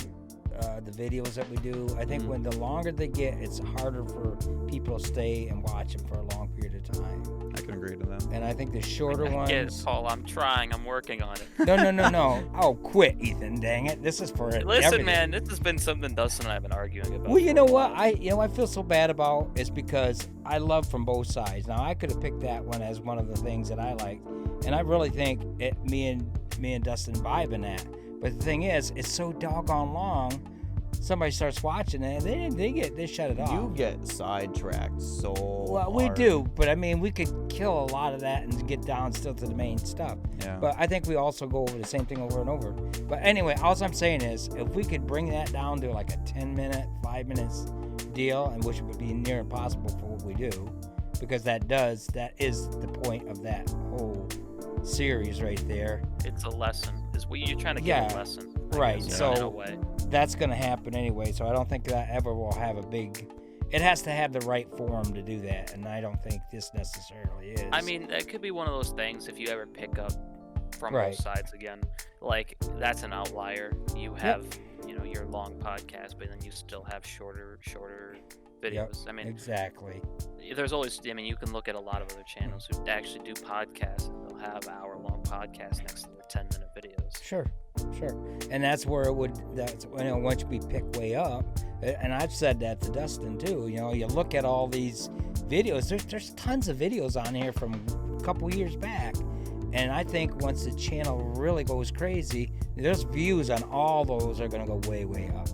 the videos that we do, I think when the longer they get, it's harder for people to stay and watch them for a long period of time. I can agree to that. And I think the shorter ones. Get it, Paul. I'm trying. I'm working on it. No. Oh, quit, Ethan. Dang it. This is for Listen, everything. man, this has been something Dustin and I have been arguing about. Well, you know what? I feel so bad about is because I love from both sides. Now I could have picked that one as one of the things that I like, and I really think me and Dustin vibe in that. But the thing is, it's so doggone long. Somebody starts watching it, and they shut it off. You get sidetracked so Well, we hard. do, but I mean, we could kill a lot of that and get down still to the main stuff. Yeah. But I think we also go over the same thing over and over. But anyway, all I'm saying is, if we could bring that down to like a 10-minute, 5 minutes deal, and which would be near impossible for what we do, because that is the point of that whole series right there. It's a lesson. You're trying to give Yeah, a lesson. I right, guess, so- in a way. That's going to happen anyway, so I don't think that ever will have a big... It has to have the right form to do that, and I don't think this necessarily is. I mean, that could be one of those things if you ever pick up from Right. both sides again. Like, that's an outlier. You have, your long podcast, but then you still have shorter videos. Yep, I mean, exactly. there's always, you can look at a lot of other channels who actually do podcasts, and they'll have hour-long podcasts next to their 10-minute videos. Sure. And that's where once we pick way up, and I've said that to Dustin too, you look at all these videos, there's tons of videos on here from a couple years back, and I think once the channel really goes crazy, those views on all those are going to go way, way up.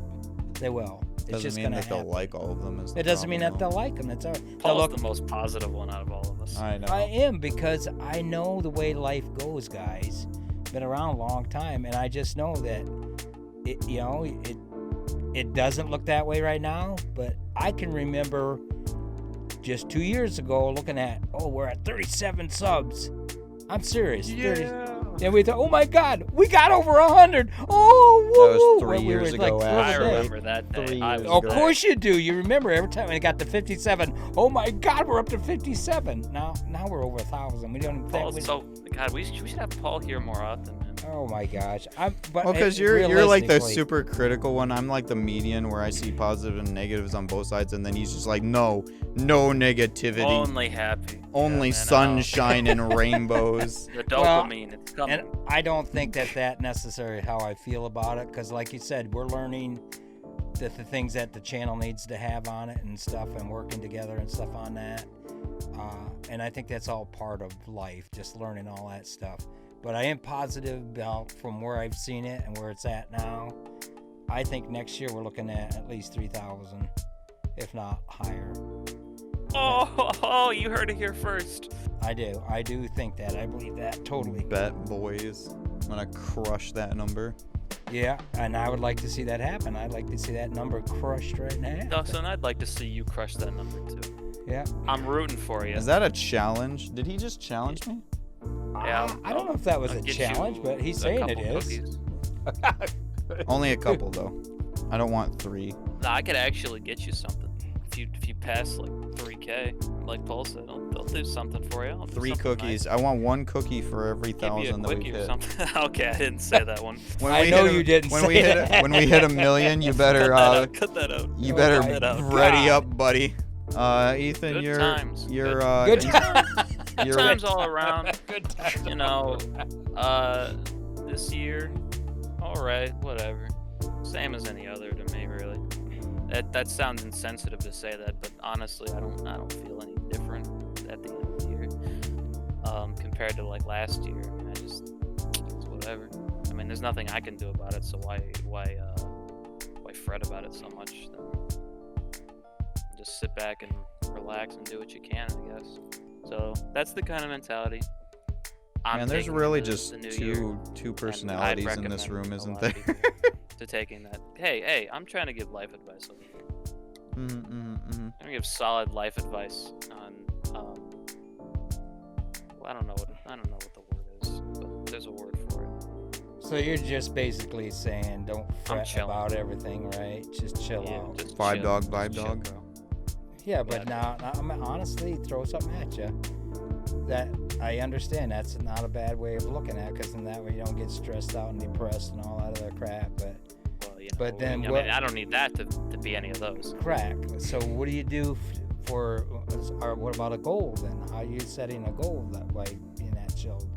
They will. It's Doesn't just mean going to that they'll happen. like all of them. It doesn't mean that they'll like them. It's all right. They'll Paul's look, the most positive one out of all of us. I know. I am, because I know the way life goes, guys. Been around a long time, and I just know that it doesn't look that way right now, but I can remember just 2 years ago looking at, we're at 37 subs. I'm serious. 30, and we thought, oh my God, we got over 100. Oh, woo, That was woo. 3 When we years were, ago, like, I actually. remember that day. 3 I years was Of ago. course you do. You remember every time we got to 57. Oh my God, we're up to 57. Now we're over 1,000. We don't Paul, think. so God, we should have Paul here more often, man. Oh my gosh. Because you're like the realistically- super critical one. I'm like the median where I see positive and negatives on both sides, and then he's just like, no negativity, Only happy. only Yeah, man, sunshine and rainbows. The dopamine, it's coming. And I don't think that necessarily how I feel about it, because like you said, we're learning the things that the channel needs to have on it and stuff, and working together and stuff on that. And I think that's all part of life, just learning all that stuff. But I am positive about from where I've seen it and where it's at now. I think next year we're looking at least 3,000, if not higher. Oh, you heard it here first. I do think that. I believe that totally. Bet, boys. I'm gonna crush that number. Yeah, and I would like to see that happen. I'd like to see that number crushed right now. Dustin, I'd like to see you crush that number too. Yeah. I'm rooting for you. Is that a challenge? Did he just challenge me? Yeah, I don't know if that was I'll a get challenge, you but he's a saying it couple is. cookies. Only a couple though. I don't want 3. No, I could actually get you something. If you pass like 3K, like Paul said, I'll do something for you. I'll do 3 something cookies. I want 1 cookie for every Nice. Give you a 1,000 that we quickie or hit. something. Okay, I didn't say that one. When I we know hit a- you didn't when say we hit that. when we hit 1 million, you better Cut that out. you Oh better my ready God. up, buddy. Ethan, Good you're times. you're Good times. you're Times all around. Good times. You know, this year, all right, whatever. Same as any other to me, really. That sounds insensitive to say that, but honestly, I don't feel any different at the end of the year compared to like last year. I mean, it's whatever. I mean, there's nothing I can do about it, so why fret about it so much? Then just sit back and relax and do what you can, I guess. So that's the kind of mentality. Man, there's taking really the just new year, two and personalities I'd in this recommend room, a isn't lot there? of people to taking that. Hey, I'm trying to give life advice over here. I'm gonna give solid life advice on. Well, I don't know what the word is, but there's a word for it. So you're just basically saying don't fret chilling. about everything, right? Just chill Yeah, out. just Vibe chill, dog, just vibe chill, dog. bro. Yeah, but Yeah. now, I mean, honestly, throw something at you. That I understand. That's not a bad way of looking at it, because in that way you don't get stressed out and depressed and all that other crap. But Well, But then I what- mean, I don't need that to be any of those. crack. So what do you do for? Or what about a goal then? How are you setting a goal that way being that chilled?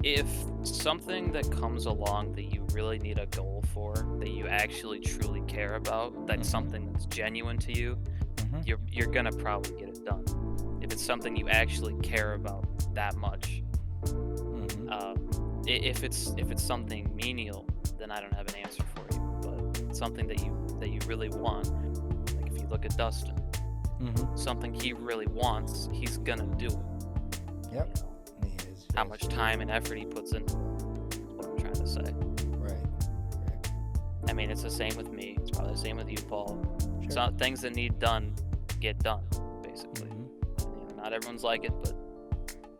If something that comes along that you really need a goal for, that you actually truly care about, that's Mhm. something that's genuine to you, Mhm. you're gonna probably get it done. If it's something you actually care about that much, Mm-hmm. if it's something menial, then I don't have an answer for you. But something that you really want, like if you look at Dustin, Mm-hmm. something he really wants, he's gonna do it. Yep. You know, He is. how yes. much time and effort he puts into it is what I'm trying to say. Right. I mean, it's the same with me. It's probably the same with you, Paul. Sure. So things that need done get done, basically. Mhm. You know, not everyone's like it, but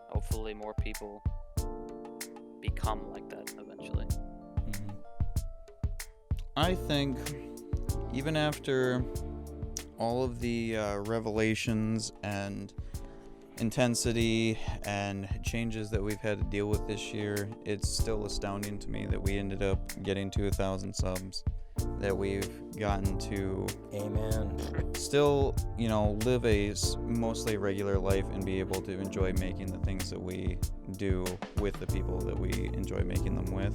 hopefully more people become like that eventually. Mhm. I think even after all of the revelations and intensity and changes that we've had to deal with this year, it's still astounding to me that we ended up getting to 1,000 subs, that we've gotten to Amen. still, live a mostly regular life and be able to enjoy making the things that we do with the people that we enjoy making them with.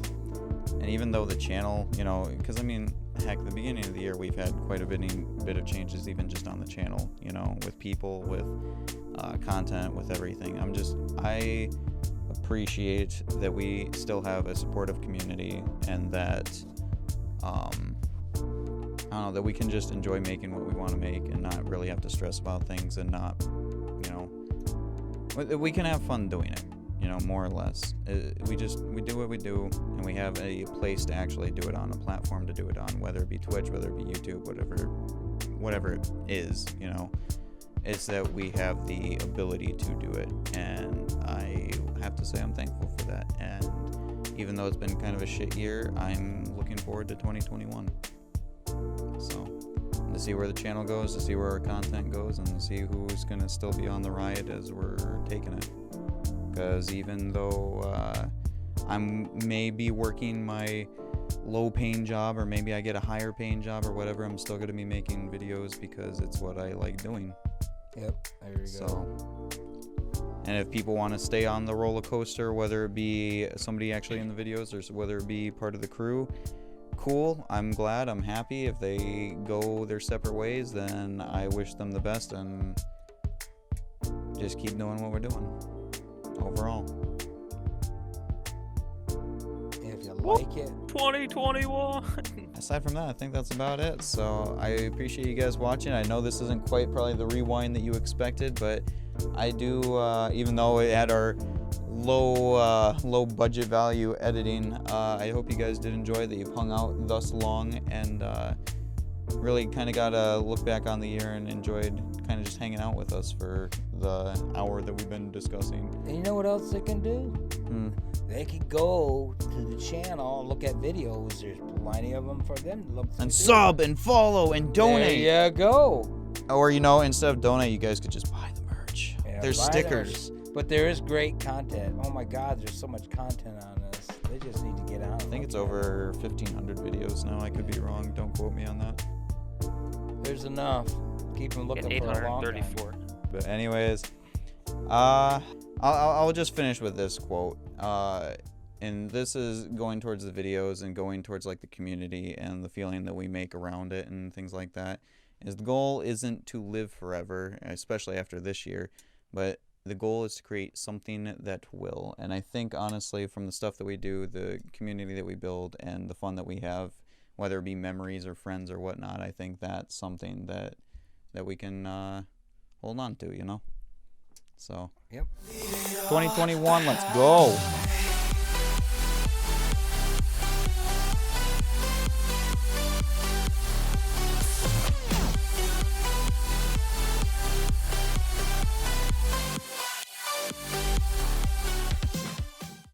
And even though the channel, because heck, the beginning of the year we've had quite a bit of changes even just on the channel, with people, with content, with everything. I appreciate that we still have a supportive community and that that we can just enjoy making what we want to make and not really have to stress about things and not, we can have fun doing it, more or less. We do what we do, and we have a place to actually do it on, a platform to do it on, whether it be Twitch, whether it be YouTube, whatever it is, it's that we have the ability to do it, and I have to say I'm thankful for that. And even though it's been kind of a shit year, I'm looking forward to 2021. So, to see where the channel goes, to see where our content goes, and to see who's going to still be on the ride as we're taking it. Because even though I'm maybe working my low-paying job, or maybe I get a higher-paying job or whatever. I'm still gonna be making videos because it's what I like doing. Yep, there you go. And if people want to stay on the roller coaster, whether it be somebody actually in the videos or whether it be part of the crew, cool. I'm glad. I'm happy. If they go their separate ways, then I wish them the best and just keep doing what we're doing overall. If you like it. 2021. Aside from that, I think that's about it. So I appreciate you guys watching. I know this isn't quite probably the rewind that you expected, but I do, even though it had our low budget value editing, I hope you guys did enjoy that you've hung out thus long and really kind of got a look back on the year and enjoyed kind of just hanging out with us for the hour that we've been discussing. And you know what else they can do? They could go to the channel and look at videos. There's plenty of them for them to look through. And sub and follow and donate. There you go. Or, you know, instead of donate, you guys could just buy the merch. Yeah, There's buy stickers. But there is great content. Oh my God, there's so much content on this. They just need to get on. I think it's over 1,500 videos now. I could be wrong. Don't quote me on that. There's enough. Keep them looking for a long time. 834. But anyways, I'll just finish with this quote. And this is going towards the videos and going towards like the community and the feeling that we make around it and things like that. Is the goal isn't to live forever, especially after this year, but the goal is to create something that will. And I think honestly, from the stuff that we do, the community that we build, and the fun that we have, whether it be memories or friends or whatnot, I think that's something that we can hold on to, you know. So, yep. 2021, let's go.